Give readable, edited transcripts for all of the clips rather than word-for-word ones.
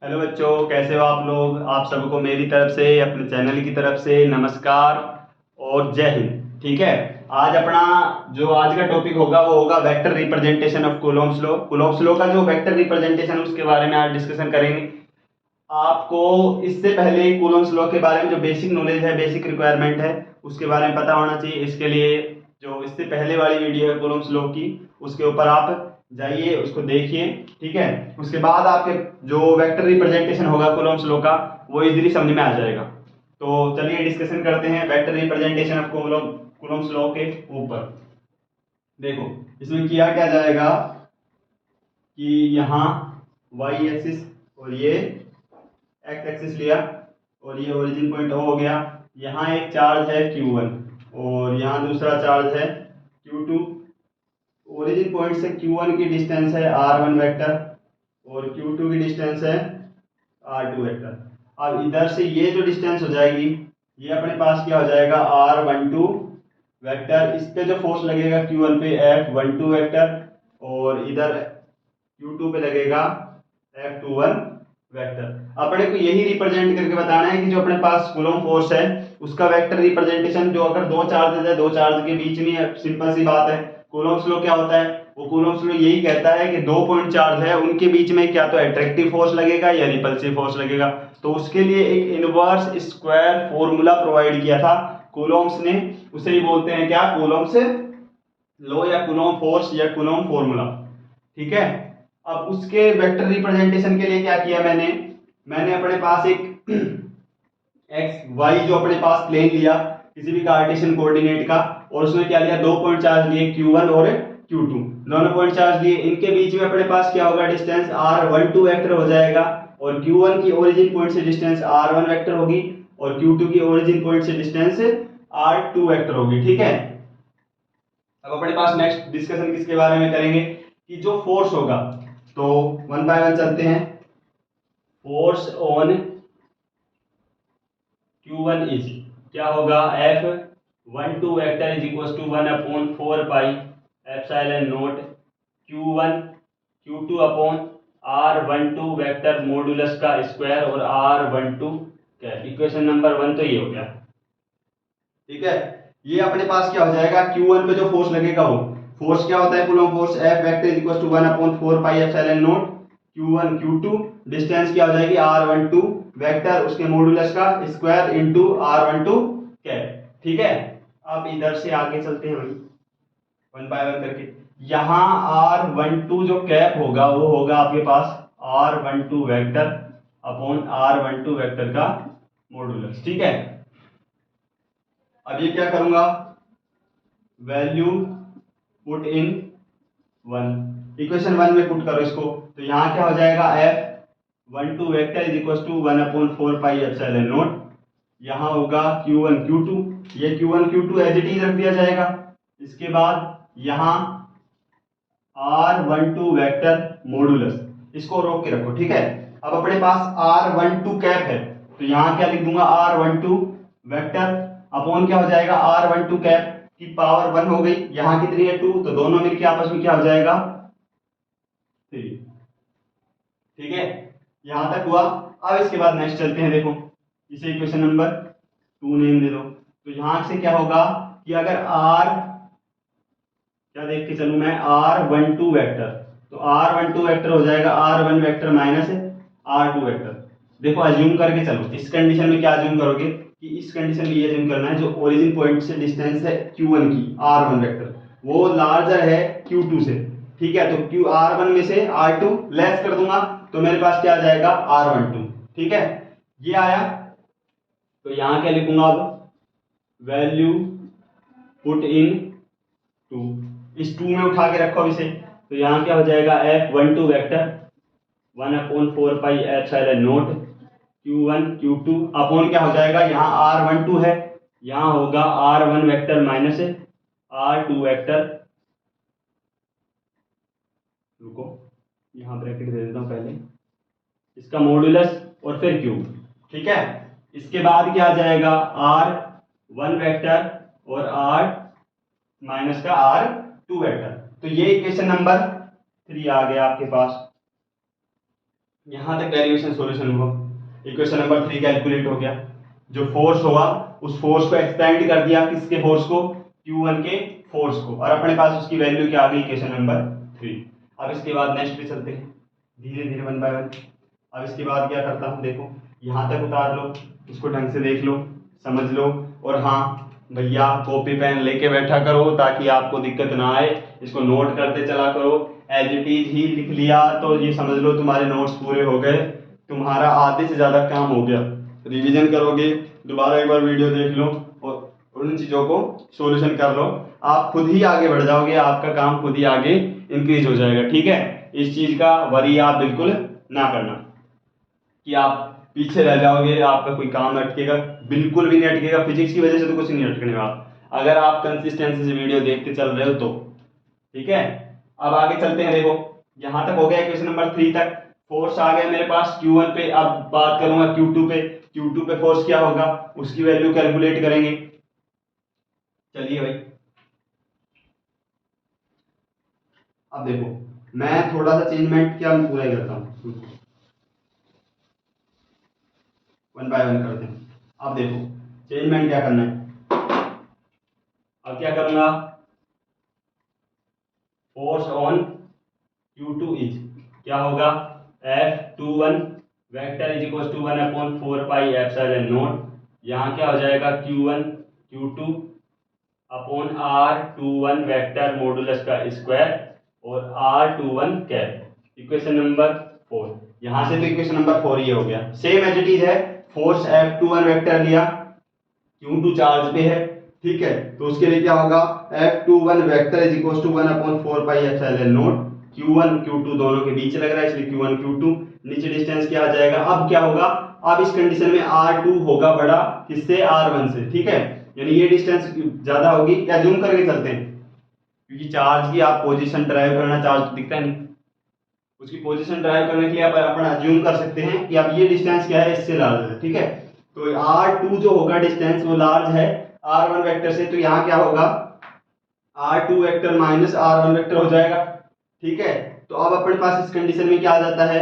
Hello बच्चों, कैसे हो आप लोग। आप सबको मेरी तरफ से, अपने चैनल की तरफ से नमस्कार और जय हिंद। ठीक है। आज अपना जो आज का टॉपिक होगा वो होगा vector representation of Coulomb's law. Coulomb's law का जो वेक्टर रिप्रेजेंटेशन उसके बारे में आज डिस्कशन करेंगे। आपको इससे पहले कूलॉम्स लॉ के बारे में जो बेसिक नॉलेज है, बेसिक रिक्वायरमेंट है, उसके बारे में पता होना चाहिए। इसके लिए जो इससे पहले वाली वीडियो है कूलॉम्स लॉ की, उसके ऊपर आप जाइए, उसको देखिए। ठीक है। उसके बाद आपके जो वेक्टर रिप्रेजेंटेशन होगा कूलॉम्स लॉ का, वो इजीली समझ में आ जाएगा। तो चलिए डिस्कशन करते हैं vector representation of Coulomb's law के ऊपर। देखो, इसमें किया क्या जाएगा कि यहाँ वाई एक्सिस और ये एक्स एक्सिस लिया, और ये ओरिजिन पॉइंट O हो गया। यहाँ एक चार्ज है Q1 और यहाँ दूसरा चार्ज है Q2। ओरिजिन पॉइंट से Q1 की डिस्टेंस है R1 वेक्टर और Q2 की डिस्टेंस है R2 वेक्टर। अब इधर से ये जो डिस्टेंस हो जाएगी, ये अपने पास क्या हो जाएगा, R12 वेक्टर। इस पे जो फोर्स लगेगा Q1 पे F12 वेक्टर, और इधर Q2 पे लगेगा F21 वेक्टर। अपने को यही रिप्रेजेंट करके बताना है कि जो अपने पास कूलॉम फोर्स है उसका वेक्टर रिप्रेजेंटेशन, जो अगर दो चार्जेस है, दो चार्ज के बीच में, सिंपल सी बात है। कूलॉम्स लॉ क्या होता है, वो कूलॉम्स लॉ यही कहता है कि दो पॉइंट चार्ज है, उनके बीच में क्या तो अट्रैक्टिव फोर्स लगेगा या रिपल्सिव फोर्स लगेगा। तो उसके लिए एक इनवर्स स्क्वायर फॉर्मूला प्रोवाइड किया था कूलॉम्स ने। उसे ही बोलते हैं क्या, कूलॉम्स लॉ या कूलॉम फोर्स या कूलॉम फॉर्मूला। ठीक है। अब उसके वेक्टर रिप्रेजेंटेशन के लिए क्या किया मैंने अपने पास एक एक्स वाई जो अपने पास प्लेन लिया किसी भी कार्टेशियन कोऑर्डिनेट का, और उसमें क्या लिया, दो पॉइंट चार्ज लिए Q1 और Q2। दोनों पॉइंट चार्ज लिए, इनके बीच में अपने पास क्या होगा, डिस्टेंस R12 वेक्टर हो जाएगा, और Q1 की ओरिजिन पॉइंट से डिस्टेंस R1 वेक्टर होगी, और Q2 की ओरिजिन पॉइंट से डिस्टेंस R2 वेक्टर होगी। ठीक है। अब अपने पास नेक्स्ट डिस्कशन किसके बारे में करेंगे कि जो फोर्स होगा, तो वन बाय वन चलते हैं। फोर्स ऑन Q1 इज क्या होगा, F12 vector is equal to 1/4 pi epsilon naught Q1 Q2 upon R12 vector modulus का स्क्वायर और R12 क्या। इक्वेशन नंबर 1 तो ये हो गया। ठीक है। ये अपने पास क्या हो जाएगा, Q1 पे जो फोर्स लगेगा, वो फोर्स क्या होता है, coulomb force F vector is equal to 1/4 pi epsilon naught Q1 Q2। Distance क्या हो जाएगी, R12 वेक्टर, उसके मॉडुलस का स्क्वायर इनटू R12 कैप। ठीक है। अब इधर से आगे चलते हैं भाई, वन बाय वन करके। यहाँ R12 जो कैप होगा वो होगा आपके पास R12 vector upon R12 vector का मॉडुलस। ठीक है। अब ये क्या करूंगा, value put in one, equation 1 में पुट करो इसको। तो यहाँ क्या हो जाएगा, F12 vector is equal to 1/4 pi epsilon naught. यहाँ होगा Q1 Q2, ये Q1 Q2 as it is रख दिया जाएगा। इसके बाद यहाँ R12 वेक्टर मॉडुलस, इसको रोक के रखो। ठीक है। अब अपने पास R12 कैप है, तो यहाँ क्या लिख दूंगा, R12 वेक्टर अपॉन क्या हो जाएगा, R12 कैप की पावर 1 हो गई, यहाँ कितनी है 2, तो दोनों मिलके आपस में क्या हो जाएगा 3। ठीक है। यहां तक हुआ। अब इसके बाद नेक्स्ट चलते हैं। देखो, इसे इक्वेशन नंबर 2 नेम दे दो। तो यहां से क्या होगा कि अगर R, क्या देख के चलूं मैं, R12 वेक्टर, तो R12 वेक्टर हो जाएगा R1 vector minus R2 vector. देखो अज्यूम करके चलो, इस कंडीशन में क्या अज्यूम करोगे कि इस कंडीशन में ये अज्यूम करना है, जो ओरिजिन पॉइंट से डिस्टेंस है Q1 की, R1 वेक्टर, वो लार्जर है Q2 से। ठीक है। तो Q R1 में से R2 लेस कर दूंगा, तो मेरे पास क्या आ जाएगा, R12। ठीक है। ये आया। तो यहां क्या लिखूंगा अब, वैल्यू पुट इन 2, इस 2 में उठा के रखो इसे। तो यहाँ क्या हो जाएगा, F12 vector 1/4 pi epsilon naught Q1 Q2 upon क्या हो जाएगा, यहाँ R12 है, यहाँ होगा R1 vector minus R2 vector. रुको, यहाँ ब्रैकेट दे देता हूँ पहले, इसका मॉडुलस और फिर क्यूब। ठीक है। इसके बाद क्या आ जाएगा, R1 वेक्टर और R माइनस का R2 वेक्टर। तो ये इक्वेशन नंबर 3 आ गया आपके पास। यहाँ तक डेरिवेशन सॉल्यूशन हुआ। इक्वेशन नंबर 3 कैलकुलेट हो गया। जो फोर्स होगा उस फोर्स को एक्सपेंड कर दिया, किसके फोर्स को, Q1 के फोर्स को, और अपने पास उसकी वैल्यू क्या आ गई, इक्वेशन नंबर 3। अब इसके बाद नेक्स्ट पे चलते हैं धीरे धीरे वन बाय वन। अब इसके बाद क्या करता हूँ, देखो यहाँ तक उतार लो, इसको ढंग से देख लो, समझ लो, और हाँ भैया कॉपी पेन लेके बैठा करो ताकि आपको दिक्कत ना आए, इसको नोट करते चला करो। एज इट इज ही लिख लिया तो ये समझ लो तुम्हारे नोट्स पूरे हो गए, तुम्हारा आधे से ज़्यादा काम हो गया। रिवीजन करोगे, दोबारा एक बार वीडियो देख लो और उन चीज़ों को सॉल्यूशन कर लो, आप खुद ही आगे बढ़ जाओगे, आपका काम खुद ही आगे इंक्रीज हो जाएगा। ठीक है, इस चीज़ का वरी आप बिल्कुल ना करना कि आप पीछे रह जाओगे, आपका कोई काम अटकेगा, बिल्कुल भी नहीं अटकेगा। फिजिक्स की वजह से तो कुछ नहीं अटकने वाला, अगर आप कंसिस्टेंसी से वीडियो देखते चल रहे हो तो। ठीक है, अब आगे चलते हैं। देखो यहाँ तक हो गया क्वेश्चन नंबर 3 तक। फोर्स आ गया मेरे पास Q1 पे। अब बात करूंगा Q2 पे। Q2 पे फोर्स क्या होगा, उसकी वैल्यू कैलकुलेट करेंगे। चलिए भाई, अब देखो मैं थोड़ा सा चेंजमेंट क्या पूरा ही करता हूँ, वन बाय वन करते हैं। अब देखो चेंजमेंट क्या करना है, अब क्या करूंगा, फोर्स ऑन Q2 इज क्या होगा, F21 vector is equal to 1/4 pi epsilon naught. यहाँ क्या हो जाएगा, Q1 Q2 upon R21 vector modulus का स्क्वायर और R21 कैप। Equation number 4। यहाँ से तो इक्वेशन नंबर 4 ये हो गया, सेम एज इट इज है। फोर्स F21 वेक्टर लिया, Q2 चार्ज पे है, ठीक है, तो उसके लिए क्या होगा, F21 vector is equal to 1/4 pi epsilon naught. Q1 Q2 दोनों के बीच लग रहा है इसलिए Q1 Q2, नीचे डिस्टेंस क्या आ जाएगा। अब क्या होगा, अब इस कंडीशन में R2 होगा बड़ा किससे, R1 से। ठीक है, यानी ये डिस्टेंस ज्यादा होगी, या जूम करके चलते हैं क्योंकि चार्ज की आप पोजीशन ड्राइव करना, चार्ज तो दिखता नहीं, उसकी पोजीशन ड्राइव करने के लिए आप अपना ज्यूम कर सकते हैं कि अब ये डिस्टेंस क्या है, इससे लार्ज है। ठीक है, तो R2 जो होगा डिस्टेंस वो लार्ज है R1 वेक्टर से, तो यहाँ क्या होगा, R2 vector minus R1 vector हो जाएगा। ठीक है, तो अब अपने पास इस कंडीशन में क्या आ जाता है,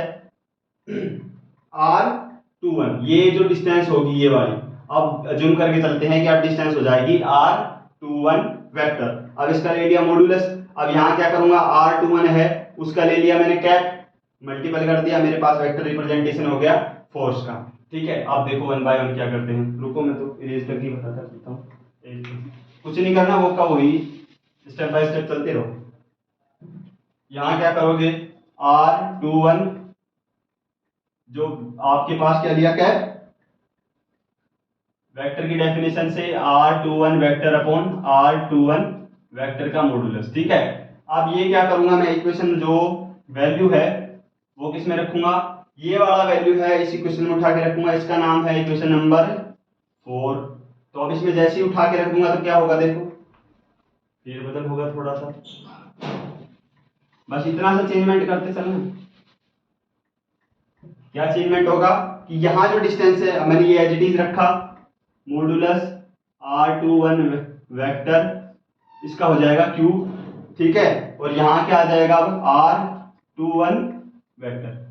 R21 ये जो डिस्टेंस होगी ये वाली, अब जूम करके चलते हैं कि अब डिस्टेंस हो जाएगी R21 वेक्टर। अब इसका ले लिया मॉड्यूलस, अब यहाँ क्या करूंगा, R21 है उसका ले लिया मैंने कैप, मल्टीपल कर दिया, मेरे पास वेक्टर रिप्रेजेंटेशन हो गया फोर्स का। ठीक है, अब देखो वन बाय वन क्या करते हैं, रुको मैं तो इरेज करके बताता देता हूँ, कुछ नहीं करना, वो का वही स्टेप बाय स्टेप चलते रहो। यहाँ क्या करोगे, R21 जो आपके पास क्या लिया कैप, वेक्टर की डेफिनेशन से R21 vector upon R21 vector का मॉडुलस। ठीक है, अब ये क्या करूंगा मैं, इक्वेशन जो वैल्यू है वो किस में रखूंगा, ये वाला वैल्यू है इस इक्वेशन में उठा के रखूंगा, इसका नाम है इक्वेशन नंबर 4। तो अब इसमें जैसे ही उठा के रखूंगा तो क्या होगा, देखो फेरबदल होगा थोड़ा सा, बस इतना सा चेंजमेंट करते चलना। क्या चेंजमेंट होगा कि यहाँ जो डिस्टेंस है मैंने ये एज इट इज रखा, मॉडुलस R21 वेक्टर इसका हो जाएगा Q। ठीक है, और यहाँ क्या आ जाएगा, अब R21 वेक्टर।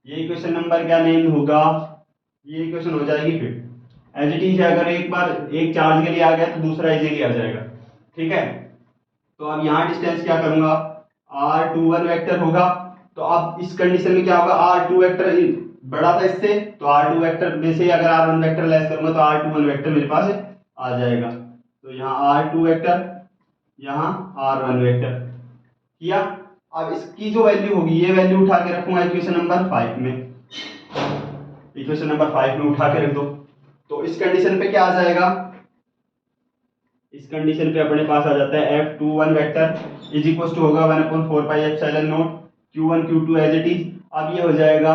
ये इक्वेशन नंबर क्या नेम होगा, ये इक्वेशन हो जाएगी फिट। एज इट इज है, अगर एक बार एक चार्ज के लिए आ गया तो दूसरा इजीली आ जाएगा। ठीक है, तो अब यहाँ डिस्टेंस क्या करूंगा, R21 वेक्टर होगा, तो अब इस कंडीशन में क्या होगा, R2 वेक्टर बड़ा था इससे, तो R2 वेक्टर में से अगर R1 वेक्टर लेस करूंगा तो R21 वेक्टर मेरे पास आ जाएगा। तो यहाँ R2 वेक्टर, यहाँ R1 वेक्टर किया। अब इसकी जो वैल्यू होगी ये वैल्यू उठा के रखूंगा इक्वेशन नंबर 5 में, इक्वेशन नंबर 5 में उठा के रख दो। तो इस कंडीशन पे क्या आ जाएगा, इस कंडीशन पे अपने पास आ जाता है F21 vector is equal to होगा 1/4 pi epsilon naught Q1 Q2 as it is. अब ये हो जाएगा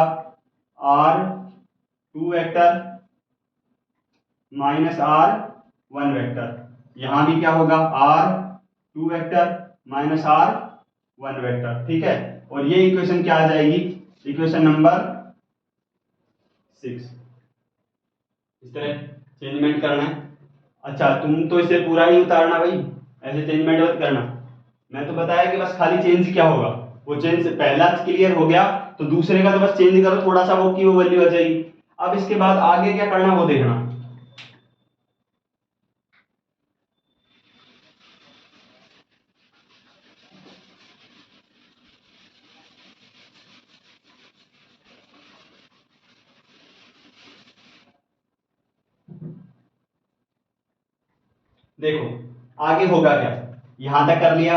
R2 vector minus R1 vector, यहां भी क्या होगा, R2 vector minus R1 vector. ठीक है, और ये इक्वेशन क्या आ जाएगी, इक्वेशन नंबर 6। इस तरह चेंजमेंट करना है। अच्छा तुम तो इसे पूरा ही उतारना भाई, ऐसे चेंजमेंट मत करना, मैं तो बताया कि बस खाली चेंज क्या होगा, वो चेंज पहला क्लियर हो गया तो दूसरे का तो बस चेंज करो थोड़ा सा, वो की वो वैल्यू आ जाएगी। अब इसके बाद आगे क्या करना वो देखना। देखो आगे होगा क्या, यहां तक कर लिया।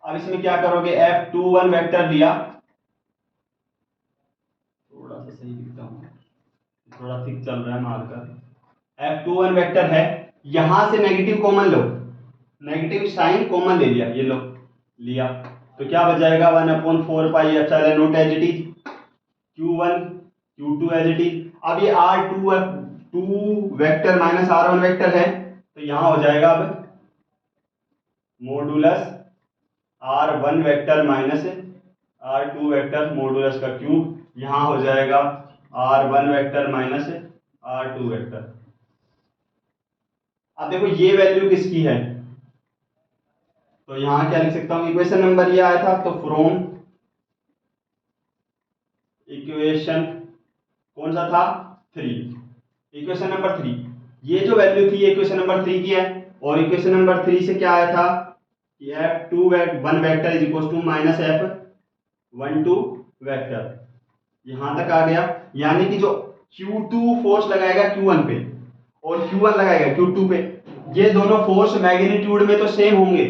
अब इसमें क्या करोगे, F21 वेक्टर लिया, थोड़ा सा सही लिखता हूं, थोड़ा ठीक चल रहा है मार्कर। F21 वेक्टर है, यहां से नेगेटिव कॉमन लो, नेगेटिव साइन कॉमन ले लिया, ये लो लिया, तो क्या बच जाएगा 1/4 pi epsilon naught as it is Q1 Q2 as it is. अब ये R2 vector minus R1 vector है, तो यहां हो जाएगा अब modulus R1 vector minus R2 vector modulus का क्यूब, यहां हो जाएगा R1 vector minus R2 vector. अब देखो ये वैल्यू किसकी है, तो यहां क्या लिख सकता हूं, इक्वेशन नंबर ये आया था, तो फ्रॉम इक्वेशन कौन सा था 3, इक्वेशन नंबर 3, ये जो वैल्यू थी इक्वेशन नंबर 3 की है, और इक्वेशन नंबर 3 से क्या आया था कि F21 vector is equal to minus F12 vector, यहां तक आ गया। यानी कि जो Q2 फोर्स लगाएगा Q1 पे और Q1 लगाएगा Q2 पे, ये दोनों फोर्स मैग्नीट्यूड में तो सेम होंगे,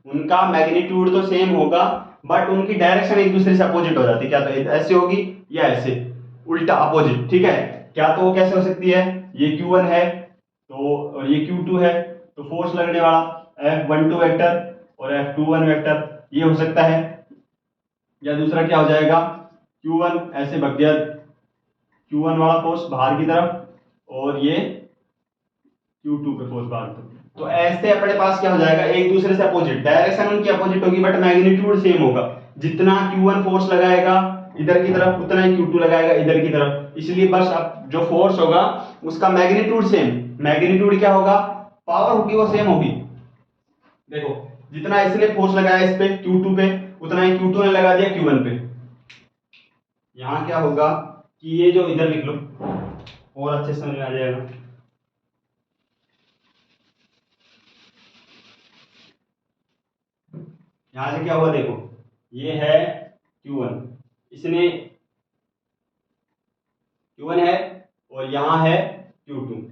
उनका मैग्नीट्यूड तो सेम होगा, बट उनकी डायरेक्शन एक दूसरे से अपोजिट हो जाती है, क्या तो ऐसे होगी या ऐसे, उल्टा अपोजिट, ठीक है। क्या तो वो कैसे हो सकती है, ये Q1 है तो और ये Q2 है, तो फोर्स लगने वाला F12 वेक्टर और F21 वेक्टर ये हो सकता है, या दूसरा क्या हो जाएगा Q1 ऐसे भग गया, Q1 वाला फोर्स बाहर की तरफ और ये Q2 पे फोर्स बाहर की तरफ, तो ऐसे अपने पास क्या हो जाएगा एक दूसरे से अपोजिट, डायरेक्शन उनकी अपोजिट होगी बट मैग्नीट्यूड सेम होगा, जितना Q1 फोर्स लगाएगा इधर की तरफ उतना ही Q2 लगाएगा इधर की तरफ, इसलिए बस अब जो फोर्स होगा उसका मैग्नीट्यूड सेम, मैग्नीट्यूड क्या होगा, पावर होगी वो सेम होगी। देखो जितना इसने फोर्स लगाया इस पे Q2 पे, उतना ही Q2 ने लगा दिया Q1 पे। यहां क्या होगा कि ये जो इधर लिख लो और अच्छे समझ में आ जाएगा। यहां से क्या हुआ देखो, ये है Q1, इसने Q1 है और यहां है Q2,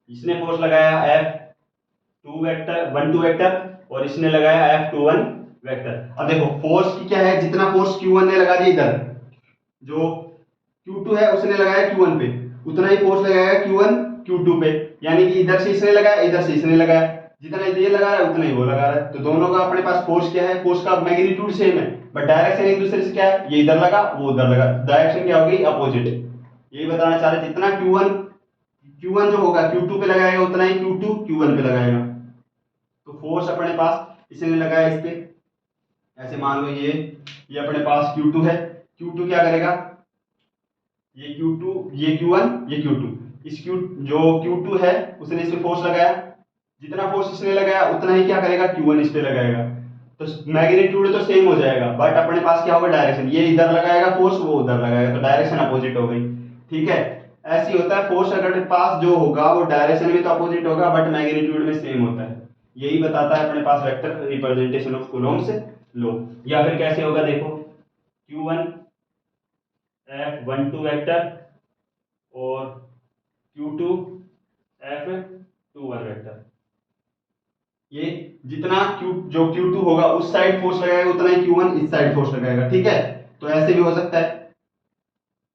इसने फोर्स लगाया F2 वेक्टर 12 वेक्टर और इसने लगाया F21 वेक्टर। अब देखो फोर्स की क्या है, जितना फोर्स Q1 ने लगा दिया इधर, जो Q2 है उसने लगाया Q1 पे, उतना ही फोर्स लगाएगा Q1 Q2 पे, यानी कि इधर से इसने लगाया इधर से इसने लगाया, जितना ये लगा रहा है उतना ही वो लगा रहा है, तो दोनों का अपने पास फोर्स क्या है, फोर्स का मैग्नीट्यूड सेम है बट डायरेक्शन एक दूसरे से क्या है, ये इधर लगा वो उधर लगा, डायरेक्शन क्या होगी अपोजिट। यही बताना चाह रहे, जितना Q1 जो होगा Q2 पे लगाएगा उतना ही Q2 Q1 पे लगाएगा, तो फोर्स अपने पास इसने लगाया इस पे, ऐसे मान लो ये अपने पास Q2 है, Q2 क्या करेगा, ये Q2 ये Q1 ये Q2, इस Q जो Q2 है उसने इस पे फोर्स लगाया, जितना फोर्स इसने लगाया उतना ही क्या करेगा Q1 इस पे लगाएगा, तो मैग्नीट्यूड तो सेम हो जाएगा बट अपने पास क्या होगा डायरेक्शन, ये इधर लगाएगा फोर्स वो उधर लगाएगा, तो डायरेक्शन अपोजिट हो गई, ठीक है। ऐसे ही होता है फोर्स अगर पास जो होगा वो डायरेक्शन में तो अपोजिट होगा बट मैग्नीट्यूड में सेम होता है, यही बताता है अपने पास vector representation of Coulomb's law. या फिर कैसे होगा देखो, Q1 F12 वेक्टर और Q2 F21 वेक्टर, ये जितना Q जो Q2 होगा उस साइड फोर्स लगाएगा उतना ही Q1 इस साइड फोर्स लगाएगा, ठीक है। तो ऐसे भी हो सकता है,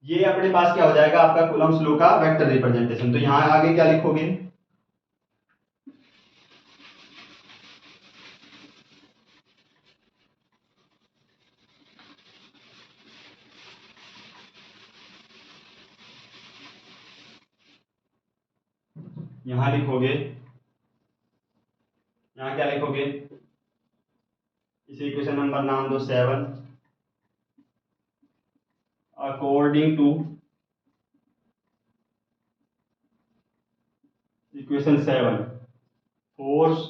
ये अपने पास क्या हो जाएगा आपका कूलम्ब्स लॉ का वेक्टर रिप्रेजेंटेशन। तो यहां आगे क्या लिखोगे, यहां लिखोगे, यहां क्या लिखोगे, इस इक्वेशन नंबर नाम दो 7, according to equation 7 force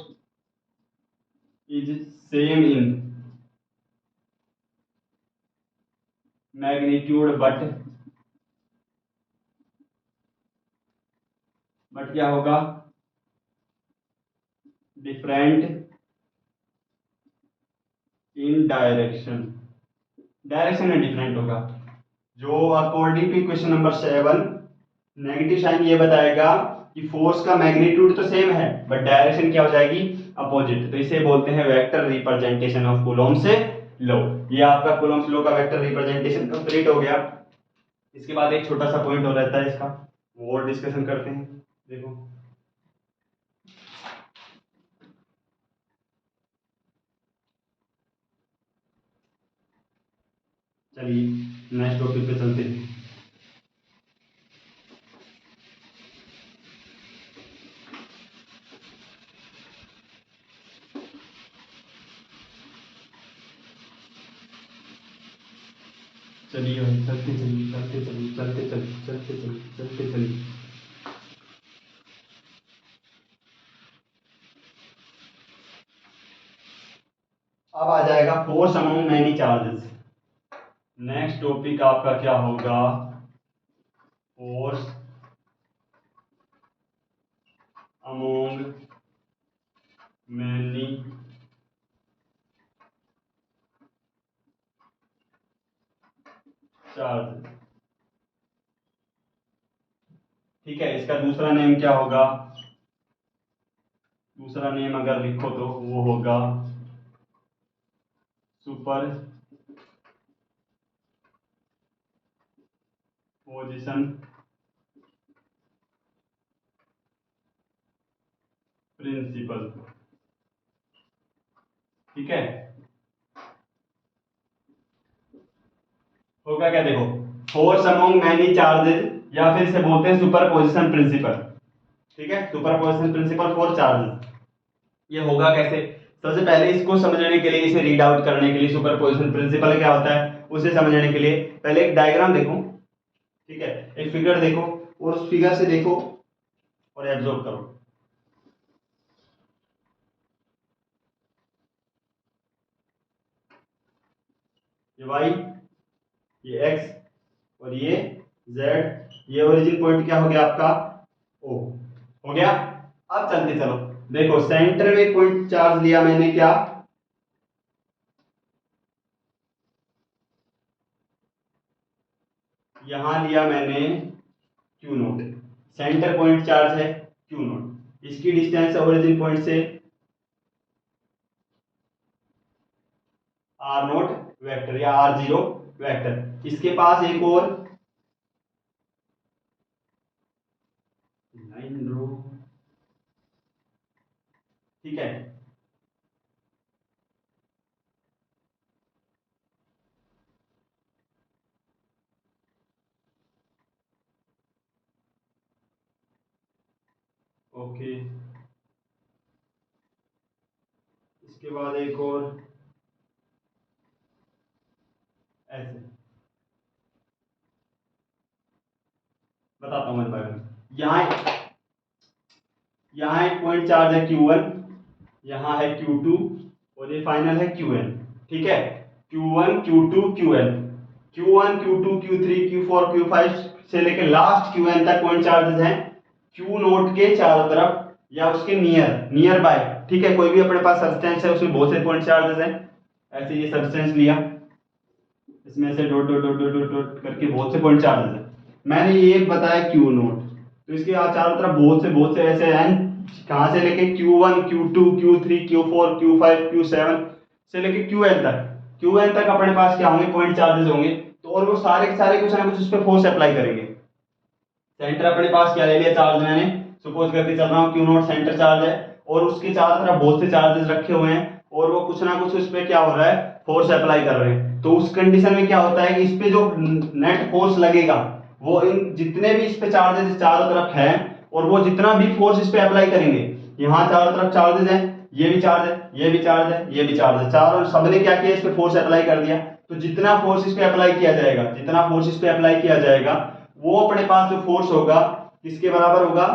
is same in magnitude but क्या होगा, डिफरेंट इन डायरेक्शन में डिफरेंट होगा। जो according to question number 7 negative sign ये बताएगा कि फोर्स का मैग्नीट्यूड तो सेम है बट डायरेक्शन क्या हो जाएगी, अपोजिट। तो इसे बोलते हैं vector representation of Coulomb's law. ये आपका कूलॉम्स लॉ का वेक्टर रिप्रेजेंटेशन कंप्लीट हो गया। इसके बाद एक छोटा सा पॉइंट और रहता है इसका, वो और डिस्कशन करते हैं। देखो चलिए नेक्स्ट टॉपिक पे चलते हैं। चलिए चलते चलिए चलते चलिए चलते चलिए चलते चलिए चलते चलिए। अब आ जाएगा force among many charges. Next topic आपका क्या होगा, फोर्स अमॉन्ग मैनी चार्जेस। ठीक है, इसका दूसरा नेम क्या होगा, दूसरा नेम अगर लिखो तो वो होगा सुपर पोजिशन प्रिंसिपल। ठीक है, होगा क्या, देखो फोर्स अमॉन्ग मैनी चार्जेस या फिर इसे बोलते हैं सुपरपोजिशन प्रिंसिपल। ठीक है, सुपरपोजिशन प्रिंसिपल फॉर चार्जेस। ये होगा कैसे, सबसे पहले इसको समझने के लिए, इसे रीड आउट करने के लिए, सुपरपोजिशन प्रिंसिपल क्या होता है उसे समझने के लिए पहले एक डायग्राम देखो। ठीक है, एक फिगर देखो और उस फिगर से देखो और एब्जॉर्ब करो। ये y, ये x और ये z, ये ओरिजिन पॉइंट क्या हो गया आपका O, हो गया। अब चलते चलो, देखो सेंटर में पॉइंट चार्ज लिया मैंने क्या, यहां लिया मैंने Q0, सेंटर पॉइंट चार्ज है Q0, इसकी डिस्टेंस है ओरिजिन पॉइंट से R0 वेक्टर या R0 वेक्टर। इसके पास एक और लाइन ड्रॉ। ठीक है, ओके, इसके बाद एक और ऐसे बताता हूं मैं बारे में। यहाँ एक पॉइंट चार्ज है Q1, यहाँ है Q2 और ये फाइनल है Qn। ठीक है, Q1 Q2 Qn, Q1 Q2 Q3 Q4 Q5 से लेकर लास्ट Qn तक पॉइंट चार्जेस हैं Q0 के चारों तरफ या उसके नियर बाय। ठीक है, कोई भी अपने पास सब्सटेंस है उसमें बहुत से पॉइंट चार्जेस हैं। ऐसे ये सब्सटेंस लिया, इसमें से dot dot dot dot dot करके बहुत से पॉइंट चार्जेस हैं। मैंने ये बताया Q0, तो इसके चारों तरफ बहुत से ऐसे हैं, कहां से लेके Q1 Q2 Q3 Q4 Q5 Q7 से लेके Qn तक अपने पास क्या होंगे, पॉइंट चार्जेस होंगे। तो और वो सारे के सारे कुछ ना कुछ उस पर फोर्स अप्लाई करेंगे। सेंटर अपने पास क्या ले लिया चार्ज, मैंने सपोज करके चल रहा हूँ Q0 सेंटर चार्ज है और उसके चारों तरफ बहुत से चार्जेस रखे हुए हैं और वो कुछ ना कुछ उस पर क्या हो रहा है, फोर्स अप्लाई कर रहे हैं। तो उस कंडीशन में क्या होता है कि इस पे जो नेट फोर्स लगेगा वो इन जितने भी इस पे चार्जेस चारों तरफ हैं और वो जितना भी फोर्स इस पे अप्लाई करेंगे, यहाँ चारों तरफ चार्जेस हैं, ये भी चार्ज है, ये भी चार्ज है, ये भी चार्ज है, चारों सबने क्या किया, इस पे फोर्स अप्लाई कर दिया। तो जितना फोर्स इस पे अप्लाई किया जाएगा, जितना फोर्स इस पे अप्लाई किया जाएगा वो अपने पास जो फोर्स होगा किसके बराबर होगा,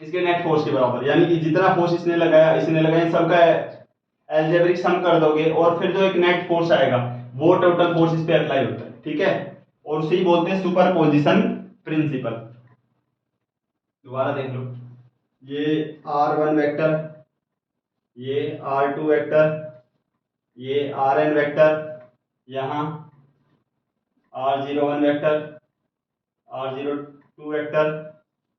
इसके नेट फोर्स के बराबर। यानी कि जितना फोर्स इसने लगाया सबका अलजेब्रिक सम कर दोगे और फिर जो एक नेट फोर्स आएगा, वो टोटल फोर्स इस पे अप्लाई होता है, ठीक है। और उसे ही बोलते हैं सुपरपोजिशन प्रिंसिपल। दोबारा देख लो, ये R1 वेक्टर, ये R2 वेक्टर, ये Rn वेक्टर, यहाँ R01 वेक्टर, R02 वेक्टर,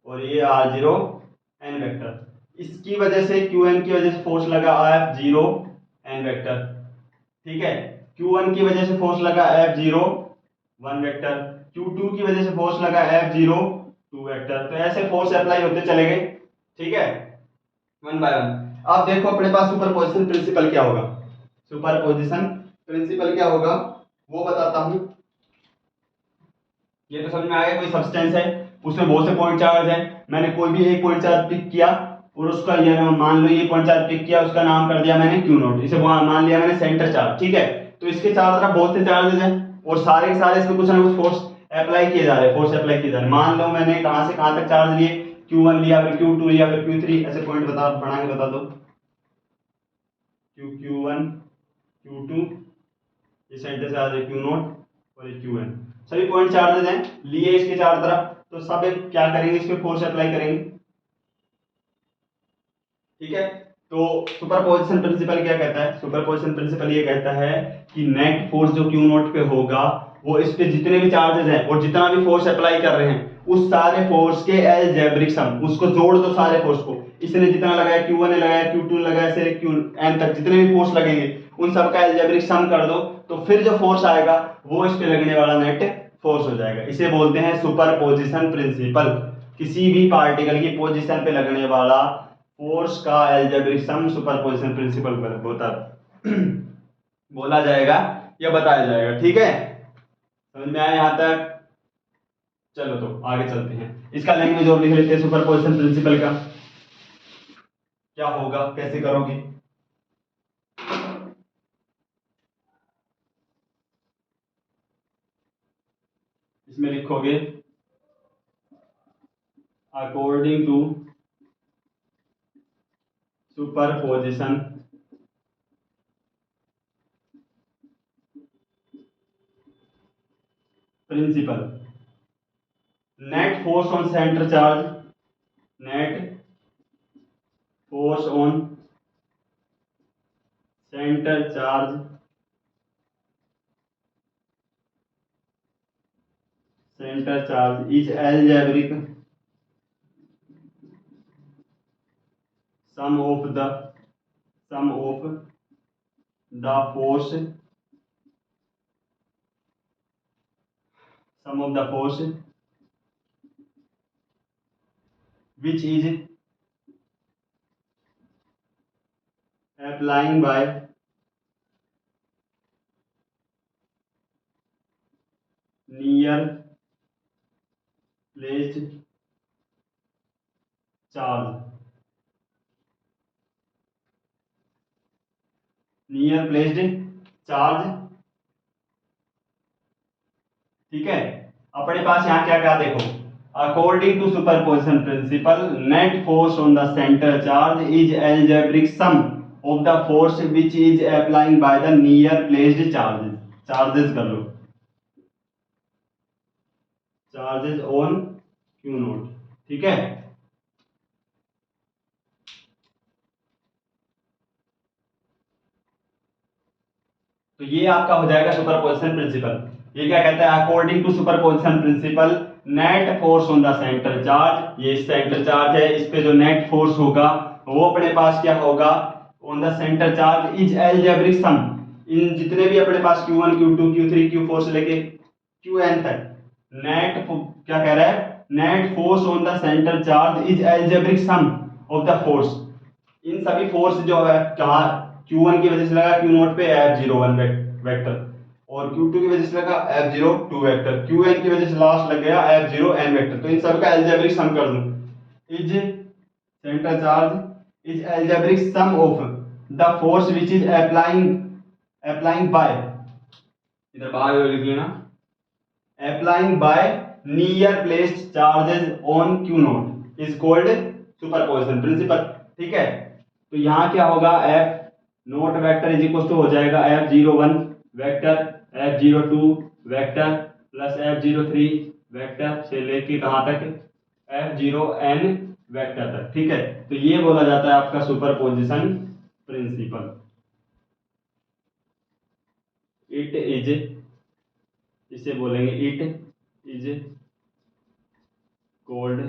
और ये R0n वेक्टर। इसकी वजह से Qn की वजह से फोर्स लगा F0n वेक्टर, ठीक है। Q1 की वजह से फोर्स लगा F01 वेक्टर, Q2 की वजह से फोर्स लगा F02 वेक्टर। तो ऐसे फोर्स अप्लाई होते चले गए, ठीक है, वन बाय वन। अब देखो अपने पास सुपरपोजिशन प्रिंसिपल क्या होगा। सुपरपोजिशन प्रिंसिपल क्या होगा वो बताता हूं। ये तो समझ में आ गया, कोई सब्सटेंस है, उसमें बहुत से पॉइंट चार्ज है, मैंने कोई भी एक पॉइंट चार्ज पिक किया और उसका ये मान लो ये पॉइंट चार्ज पिक किया, उसका नाम कर दिया मैंने क्यू नोट, इसे मान लिया मैंने सेंटर चार्ज, ठीक है। तो इसके चारों तरफ बहुत से चार्जेस हैं और सारे के सारे इसमें कुछ ना कुछ फोर्स अप्लाई किए जा रहे हैं, फोर्स अप्लाई किए जा रहे हैं। मान लो मैंने कहां से कहां तक चार्ज लिए, Q1 लिया, फिर Q2 लिया, फिर Q3, ऐसे पॉइंट बना के बता दो। Q1 Q2, ये सेंटर चार्ज है Q नोट, और ये Qn, सभी पॉइंट चार्जेस हैं लिए इसके चारों तरफ। तो सब क्या करेंगे, इस पे फोर्स अप्लाई करेंगे, ठीक है। तो सुपरपोजिशन प्रिंसिपल क्या कहता है, सुपरपोजिशन प्रिंसिपल ये कहता है कि नेट फोर्स जो Q नोट पे होगा वो इस पे जितने भी चार्जेस हैं और जितना भी फोर्स अप्लाई कर रहे हैं उस सारे फोर्स के अलजेब्रिक सम, उसको जोड़ दो सारे फोर्स को। इसने जितना लगाया, Q1 ने लगाया, Q2 ने लगाया, से Qn तक जितने भी फोर्स लगेंगे उन सबका अलजेब्रिक सम कर दो, तो फिर जो फोर्स आएगा वो इस पे लगने वाला नेट फोर्स हो जाएगा। इसे बोलते हैं सुपरपोजिशन प्रिंसिपल। किसी भी पार्टिकल की पोजीशन पे लगने वाला फोर्स का अलजेब्रिक सम सुपरपोजिशन प्रिंसिपल होता बोला जाएगा या बताया जाएगा, ठीक है। समझ में आया यहां तक? चलो तो आगे चलते हैं, इसका लैंग्वेज और लिख लेते हैं सुपरपोजिशन प्रिंसिपल का क्या होगा, कैसे करोगे। इसमें लिखोगे according to superposition principle, net force on centre charge, net force on centre charge, center charge is algebraic sum of the force, sum of the force which is applying by near placed charge, near placed charge, ठीक है। अपने पास यहाँ क्या क्या देखो, according to superposition principle net force on the centre charge is algebraic sum of the force which is applying by the near placed charges, charges कर लो, charges on Q naught, ठीक है। तो ये आपका हो जाएगा सुपरपोजिशन प्रिंसिपल। ये क्या कहता है, according to superposition principle net force on the centre charge, ये सेंटर चार्ज है, इस पे जो नेट फोर्स होगा वो अपने पास क्या होगा, on the centre charge is algebraic sum, इन जितने भी अपने पास Q1 Q2 Q3 Q4 से लेके Qn तक, नेट क्या कह रहा है, net force on the centre charge is algebraic sum of the force, इन सभी फोर्स जो है कहाँ, Q1 की वजह से लगा Q नोट पे F01 वेक्टर, और Q2 की वजह से लगा F02 वेक्टर, Qn की वजह से लास्ट लग गया F0n वेक्टर, तो इन सब का अलजेब्रिक सम कर दूं, is centre charge is algebraic sum of the force which is applying by, इधर बाय लिख लेना, applying by near placed charges on Q naught is called superposition principle, ठीक है। तो यहाँ क्या होगा, F naught vector is equal to हो जाएगा F01 vector F02 vector plus F03 vector से लेके कहाँ तक, F0n वेक्टर तक। ठीक है, तो ये बोला जाता है आपका सुपरपोजिशन प्रिंसिपल। इट इज, इसे बोलेंगे इट इज कॉल्ड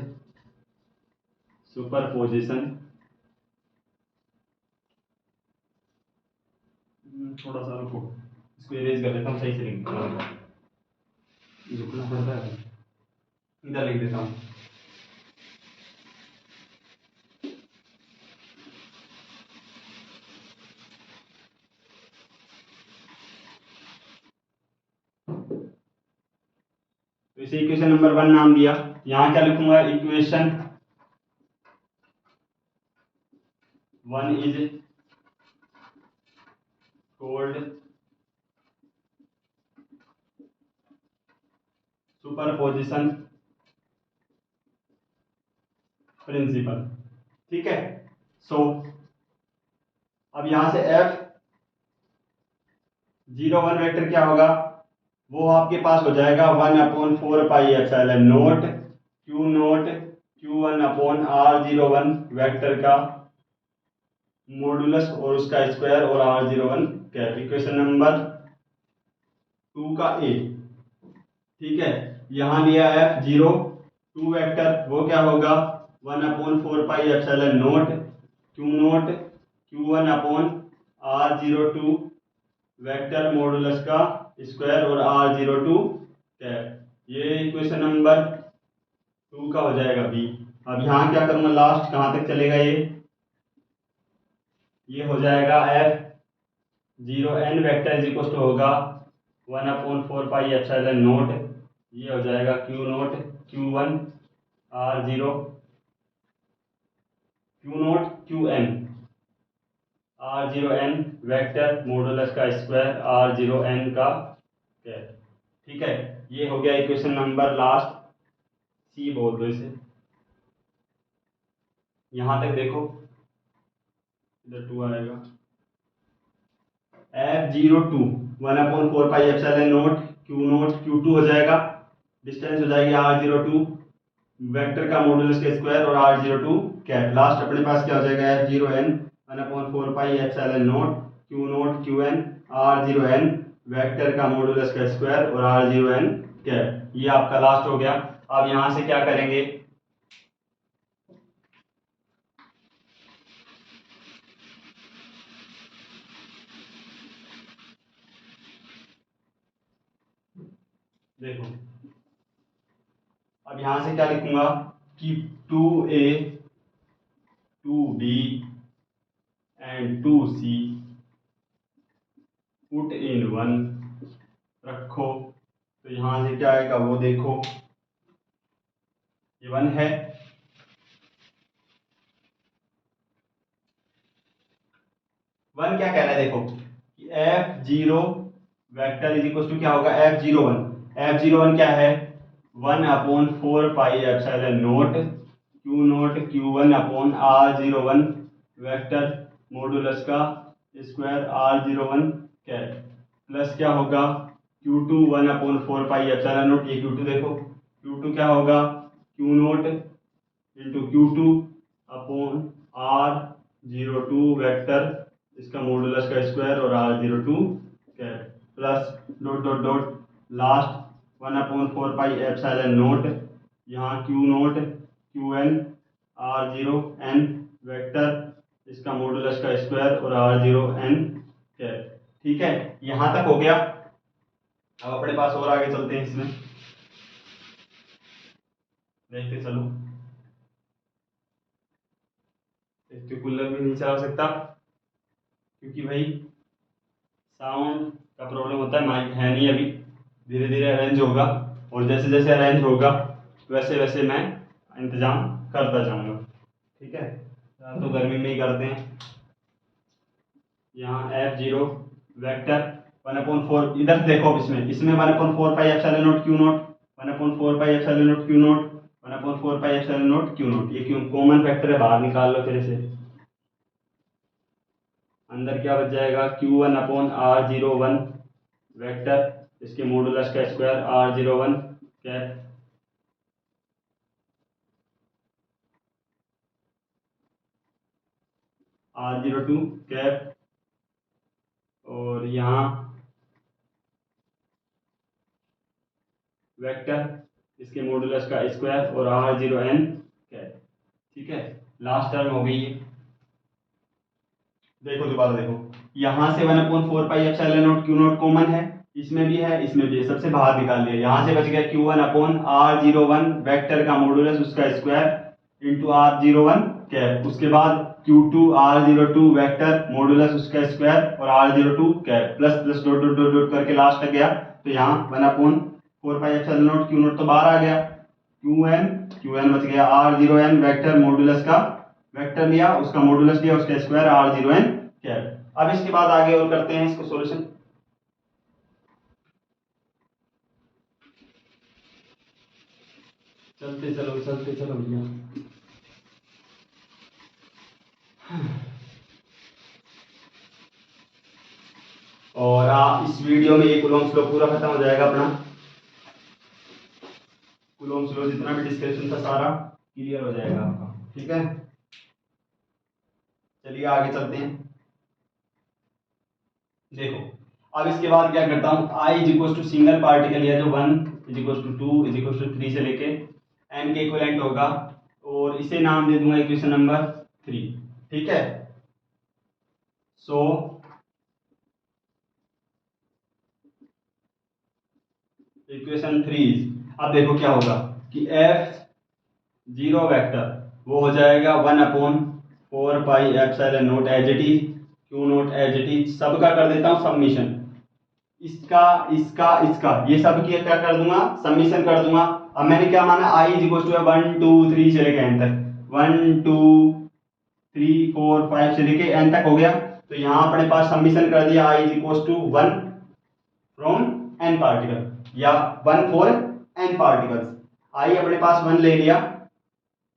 सुपरपोजिशन। थोड़ा सा रुको, इसको इरेज कर देता हूँ, सही से लिख देता हूँ, लिखना पड़ता है, इधर लिख देता हूँ। तो इसे इक्वेशन नंबर 1 नाम दिया। यहाँ क्या लिखूंगा, equation 1 is called superposition principle. ठीक है, सो अब यहां से F01 वेक्टर क्या होगा, वो आपके पास हो जाएगा 1/4 pi epsilon note Q note Q1/R01 vector का मॉडुलस और उसका स्क्वायर और R01 कैप। इक्वेशन नंबर 2 का ए। ठीक है, यहां लिया F02 वेक्टर, वो क्या होगा 1/4 pi epsilon note Q note Q1/R02 vector modulus का स्क्वायर और R02 कैप। ये इक्वेशन नंबर 2 का हो जाएगा बी। अब यहाँ क्या करूंगा, लास्ट कहाँ तक चलेगा, ये हो जाएगा F0n vector is equal to होगा 1/4 पाई एप्सिलॉन नोट, ये हो जाएगा Q note Q1/R0 Q note QN R0n vector modulus का स्क्वायर R0n का कैप। ठीक है, ये हो गया इक्वेशन नंबर लास्ट सी बोल दो इसे। यहां तक देखो, इधर 2 आएगा, F02 1/4 pi epsilon note Q note Q2 हो जाएगा, डिस्टेंस हो जाएगी R02 वेक्टर का मॉडुलस का स्क्वायर और R02 कैप। लास्ट अपने पास क्या हो जाएगा, F0n 1/4 pi epsilon note Q note QN R0n vector का मॉडुलस का स्क्वायर और R0n कैप। ये आपका लास्ट हो गया। अब यहां से क्या करेंगे, देखो, अब यहां से क्या लिखूंगा कि 2A 2B and 2C put in 1 रखो, तो यहां से क्या आएगा वो देखो, ये 1 है। वन क्या कह रहा है, देखो कि F0 vector is equal to क्या होगा, F01। F01 क्या है 1/4 pi epsilon note Q note Q1/R01 vector modulus का स्क्वायर R01 कैप प्लस क्या होगा Q2 1/4 पाई एप्सिलॉन नोट, ये Q2 देखो, Q2 क्या होगा Q note into Q2/R02 vector, इसका मॉडुलस का स्क्वायर और R02 cap plus dot dot dot last 1/4 pi epsilon note, यहाँ Q note QN R0n vector, इसका मॉडुलस का स्क्वायर और R0n कैप। ठीक है, यहाँ तक हो गया। अब अपने पास और आगे चलते हैं, इसमें देखते चलो। एक कूलर भी नहीं चला सकता क्योंकि भाई साउंड का प्रॉब्लम होता है, माइक है नहीं अभी, धीरे धीरे अरेंज होगा और जैसे जैसे अरेंज होगा वैसे वैसे मैं इंतज़ाम करता जाऊंगा। ठीक है, तो गर्मी में ही करते हैं। यहाँ F0 वेक्टर 1/4, इधर देखो, इसमें 1/4 pi epsilon note Q note 1/4 pi epsilon note Q note 1/4 pi epsilon note Q note, ये क्यों कॉमन फैक्टर है, बाहर निकाल लो फिर से। अंदर क्या बच जाएगा Q1/R01 वेक्टर इसके मॉडुलस का square R01 cap R02 cap, और यहाँ वेक्टर इसके मॉडुलस का स्क्वायर और R0n कैप। ठीक है, लास्ट टर्म हो गई ये। देखो दोबारा देखो, यहाँ से 1/4 पाई क्यू नोट कॉमन है, इसमें भी है इसमें भी है, सबसे बाहर निकाल लिया। यहाँ से बच गया Q1/R01 वेक्टर का मॉडुलस उसका स्क्वायर इंटू R01 कैप। उसके बाद Q2/R02 वेक्टर मॉडुलस उसका स्क्वायर और R02 cap, plus plus dot dot dot dot करके लास्ट तक गया। तो यहाँ 1/4 पाई क्यू नोट तो बाहर आ गया, क्यू एन बच गया, R0n वेक्टर मॉडुलस का वेक्टर लिया, उसका मॉडुलस लिया, उसका स्क्वायर R0n कैप। अब इसके बाद आगे और करते हैं इसको सॉल्यूशन। चलते चलो भैया। और इस वीडियो में ये कूलॉम्स लॉ पूरा खत्म हो जाएगा अपना। कूलॉम्स लॉ जितना भी डिस्कशन था सारा क्लियर हो जाएगा आपका। ठीक है, चलिए आगे चलते हैं। देखो, अब इसके बाद क्या करता हूँ, I is equal to single particle या जो 1 is equal to 2 is equal to 3 से लेके एन के इक्विवेलेंट होगा, और इसे नाम दे दूंगा इक्वेशन नंबर 3। ठीक है, सो इक्वेशन 3, अब देखो क्या होगा कि एफ जीरो वेक्टर वो हो जाएगा 1/4 pi as it is, q naught as it is, सबका कर देता हूँ सबमिशन, इसका इसका इसका ये सब की क्या कर दूंगा, सबमिशन कर दूंगा। अब मैंने क्या माना, आई इज इक्वल टू 1 2 3 से लेके एन तक, 1 2 3 4 5 से लेके एन तक हो गया। तो यहाँ अपने पास सबमिशन कर दिया, I is equal to 1 from n particle या 1 फॉर एन पार्टिकल्स। आई अपने पास 1 ले लिया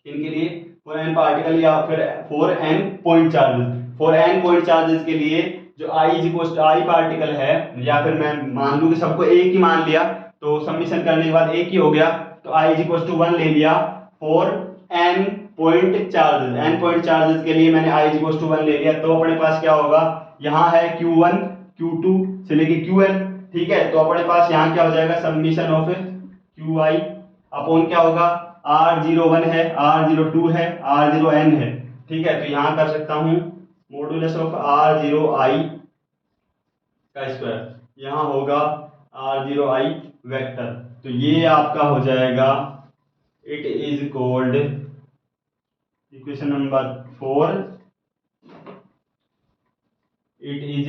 इनके लिए फॉर एन पार्टिकल, या फिर for N point charges. For N point charges के लिए जो I is equal to I particle है, या फिर मैं मान लूं कि सबको एक ही मान लिया, तो सबमिशन करने के बाद एक ही हो गया, तो आई इज इक्वल टू 1 ले लिया for N point charges. N point charges के लिए मैंने आई इज इक्वल टू 1 ले लिया, तो अपने पास क्या होगा, यहाँ है Q1 Q2 से लेके Qn। ठीक है, तो अपने पास यहाँ क्या हो जाएगा, सबमिशन ऑफ Qi अपॉन क्या होगा, R01 है, R02 है, R0n है। ठीक है, तो यहाँ कर सकता हूँ मॉडुलस ऑफ R0i का स्क्वायर, यहाँ होगा R0i वेक्टर। तो ये आपका हो जाएगा, it is called equation number 4, it is,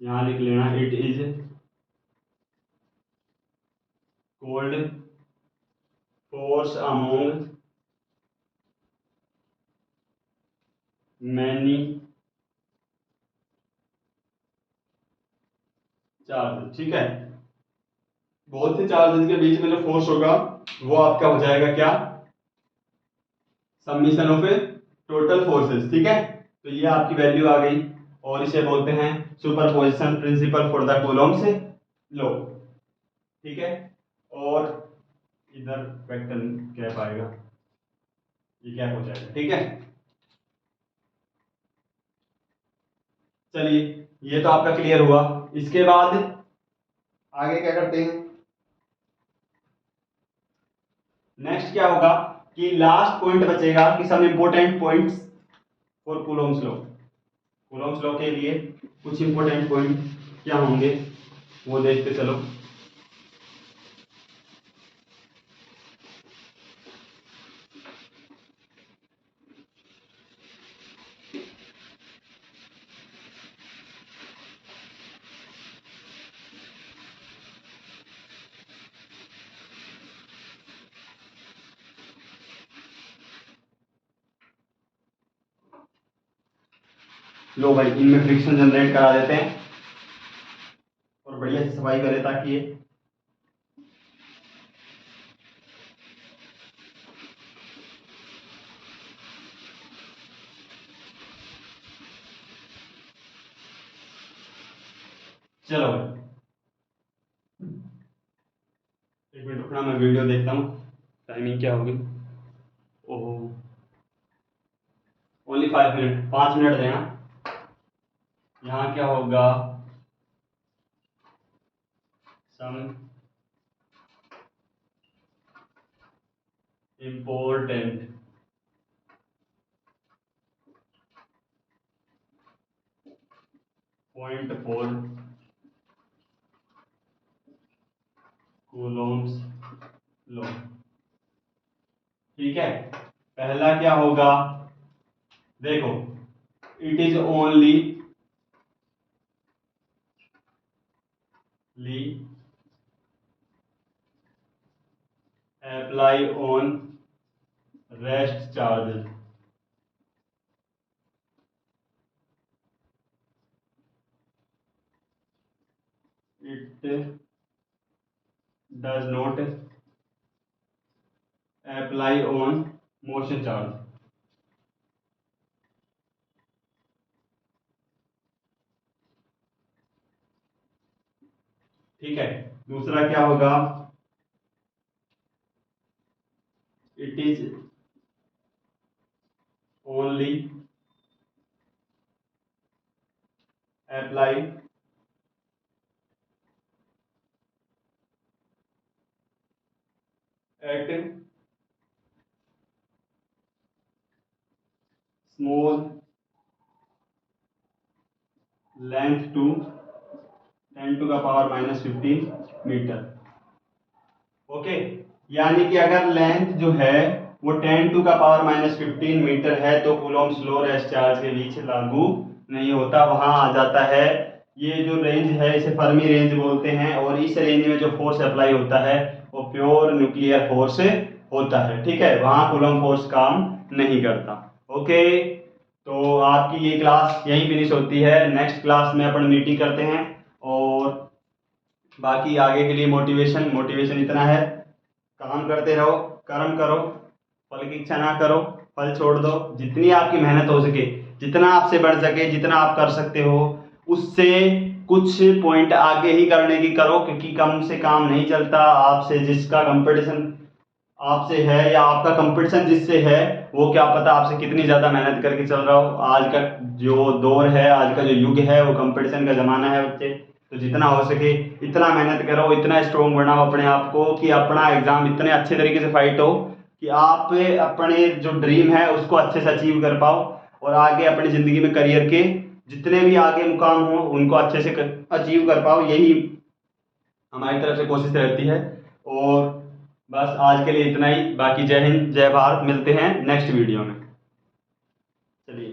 यहाँ लिख लेना, it is called force among many charges. ठीक है, बहुत से चार्जेस के बीच में जो फोर्स होगा वो आपका हो जाएगा क्या, सबमिशन ऑफ टोटल फोर्सेस। ठीक है, तो ये आपकी वैल्यू आ गई, और इसे बोलते हैं superposition principle for the Coulomb's law. ठीक है, और इधर वेक्टर कैप आएगा, ये कैप हो जाएगा। ठीक है, चलिए ये तो आपका क्लियर हुआ। इसके बाद आगे क्या करते हैं, नेक्स्ट क्या होगा कि लास्ट पॉइंट बचेगा कि some important points for coulomb's law. Coulomb's law के लिए कुछ इंपॉर्टेंट पॉइंट क्या होंगे वो देखते चलो। लो भाई, इनमें फ्रिक्शन जनरेट करा देते हैं और बढ़िया से सफाई करें ताकि ये चलो भाई एक मिनट रुकना, मैं वीडियो देखता हूँ टाइमिंग क्या होगी। ओहो, ओनली 5 मिनट, 5 मिनट देना। यहाँ क्या होगा, some important point for Coulomb's law. ठीक है, पहला क्या होगा, देखो, it is only apply on rest charges. It does not apply on motion charge. ठीक है, दूसरा क्या होगा, it is only apply at small length to 10⁻⁻15 metre. Okay, यानी कि अगर लेंथ जो है वो 10⁻⁻15 मीटर है तो कूलॉम्स लॉ रेस्ट चार्ज के बीच लागू नहीं होता, वहां आ जाता है। ये जो रेंज है इसे फर्मी रेंज बोलते हैं, और इस रेंज में जो फोर्स अप्लाई होता है वो प्योर न्यूक्लियर फोर्स होता है। ठीक है, वहां कूलॉम फोर्स काम नहीं करता। ओके, तो आपकी ये क्लास यहीं फिनिश होती है। नेक्स्ट क्लास में अपन मीटिंग करते हैं, और बाकी आगे के लिए मोटिवेशन मोटिवेशन इतना है, काम करते रहो, कर्म करो, फल की इच्छा ना करो, फल छोड़ दो। जितनी आपकी मेहनत हो सके, जितना आपसे बढ़ सके, जितना आप कर सकते हो, उससे कुछ पॉइंट आगे ही करने की करो, क्योंकि कम से काम नहीं चलता। आपसे जिसका कंपटीशन आपसे है, या आपका कंपटीशन जिससे है, वो क्या पता आपसे कितनी ज़्यादा मेहनत करके चल रहा हो। आज का जो दौर है, आज का जो युग है, वो कंपटीशन का ज़माना है बच्चे। तो जितना हो सके इतना मेहनत करो, इतना स्ट्रोंग बनाओ अपने आप को कि अपना एग्ज़ाम इतने अच्छे तरीके से फाइट हो कि आप अपने जो ड्रीम है उसको अच्छे से अचीव कर पाओ, और आगे अपनी ज़िंदगी में करियर के जितने भी आगे मुकाम हो उनको अच्छे से अचीव कर पाओ। यही हमारी तरफ से कोशिश रहती है। और बस आज के लिए इतना ही। बाकी जय हिंद, जय भारत, मिलते हैं नेक्स्ट वीडियो में। चलिए।